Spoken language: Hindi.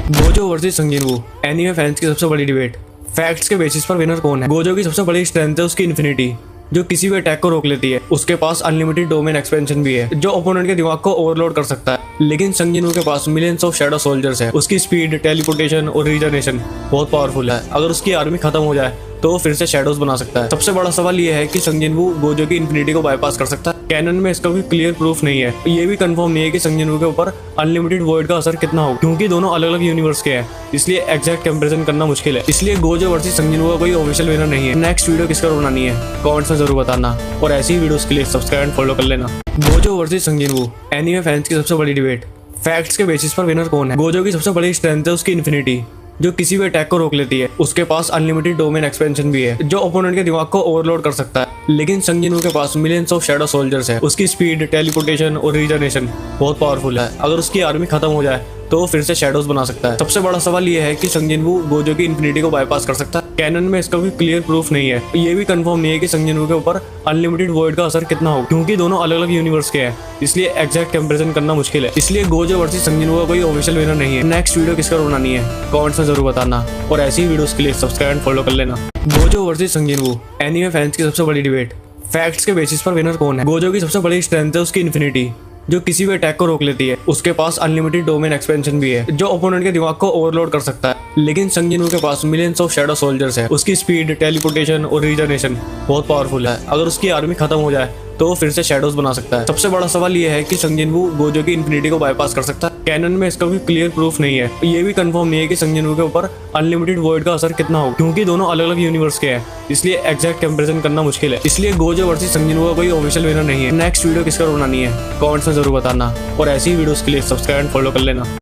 गोजो वर्सेस संजीन वू, एनीमे फैंस की सबसे बड़ी डिबेट। फैक्ट्स के बेसिस पर विनर कौन है? गोजो की सबसे बड़ी स्ट्रेंथ है उसकी इन्फिनिटी, जो किसी भी अटैक को रोक लेती है। उसके पास अनलिमिटेड डोमेन एक्सपेंशन भी है, जो ओपोनेंट के दिमाग को ओवरलोड कर सकता है। लेकिन संजीन वू के पास मिलियंस ऑफ शैडो सोल्जर्स है। उसकी स्पीड, टेलीपोर्टेशन और रीजनरेशन बहुत पावरफुल है। अगर उसकी आर्मी खत्म हो जाए तो वो फिर से शैडोज बना सकता है। सबसे बड़ा सवाल ये है कि संजीन वू गोजो की इन्फिनिटी को बाईपास कर सकता है। कैनन में इसका कोई क्लियर प्रूफ नहीं है। ये भी कंफर्म नहीं है कि संजीन वू के ऊपर अनलिमिटेड वॉइड का असर कितना हो, क्योंकि दोनों अलग अलग यूनिवर्स के हैं, इसलिए एग्जैक्ट कंपैरिजन करना मुश्किल है। इसलिए गोजो वर्सेस संजीन वू का कोई ऑफिशियल विनर नहीं है। नेक्स्ट वीडियो किसका बनानी है कमेंट्स में जरूर बताना, और ऐसी वीडियोस के लिए सब्सक्राइब एंड फॉलो कर लेना। गोजो वर्सेस संजीन वू, एनीमे फैंस की सबसे बड़ी डिबेट। फैक्ट्स के बेसिस पर विनर कौन है? गोजो की सबसे बड़ी स्ट्रेंथ है उसकी इन्फिनिटी, जो किसी भी अटैक को रोक लेती है। उसके पास अनलिमिटेड डोमेन एक्सपेंशन भी है, जो ओपोनेंट के दिमाग को ओवरलोड कर सकता है। लेकिन संजीन वू के पास मिलियंस ऑफ शैडो सोल्जर्स है। उसकी स्पीड, टेलीपोर्टेशन और रीजनरेशन बहुत पावरफुल है। अगर उसकी आर्मी खत्म हो जाए तो वो फिर से शैडोज बना सकता है। सबसे बड़ा सवाल ये है कि संजीन वू गोजो की इन्फिनिटी को बाईपास कर सकता है। कैनन में इसका कोई क्लियर प्रूफ नहीं है। ये भी कंफर्म नहीं है कि संजीन वू के ऊपर अनलिमिटेड वॉइड का असर कितना हो, क्योंकि दोनों अलग अलग यूनिवर्स के हैं, इसलिए एग्जैक्ट कंपैरिजन करना मुश्किल है। इसलिए गोजो वर्सेस संजीन वू का कोई ऑफिशियल विनर नहीं है। नेक्स्ट वीडियो किसका बनानी है कमेंट्स में जरूर बताना, और ऐसी वीडियोस के लिए सब्सक्राइब एंड फॉलो कर लेना। गोजो वर्सेस संजीन वू, एनीमे फैंस की सबसे बड़ी डिबेट। फैक्ट्स के बेसिस पर विनर कौन है? गोजो की सबसे बड़ी स्ट्रेंथ है उसकी इन्फिनिटी, जो किसी भी अटैक को रोक लेती है। उसके पास अनलिमिटेड डोमेन एक्सपेंशन भी है, जो ओपोनेंट के दिमाग को ओवरलोड कर सकता है। लेकिन संजीन वू के पास मिलियंस ऑफ शैडो सोल्जर्स है। उसकी स्पीड, टेलीपोर्टेशन और रीजनरेशन बहुत पावरफुल है। अगर उसकी आर्मी खत्म हो जाए तो वो फिर से शैडोज बना सकता है। सबसे बड़ा सवाल ये है कि संजीन वू गोजो की इन्फिनिटी को बाईपास कर सकता है। कैनन में इसका कोई क्लियर प्रूफ नहीं है। ये भी कंफर्म नहीं है कि संजीन वू के ऊपर अनलिमिटेड वॉइड का असर कितना हो, क्योंकि दोनों अलग अलग यूनिवर्स के हैं, इसलिए एग्जैक्ट कंपैरिजन करना मुश्किल है। इसलिए गोजो वर्सेस संजीन वू का कोई ऑफिशियल विनर नहीं है। नेक्स्ट वीडियो किसका बनानी है कमेंट्स में जरूर बताना, और ऐसी वीडियोस के लिए सब्सक्राइब एंड फॉलो कर लेना।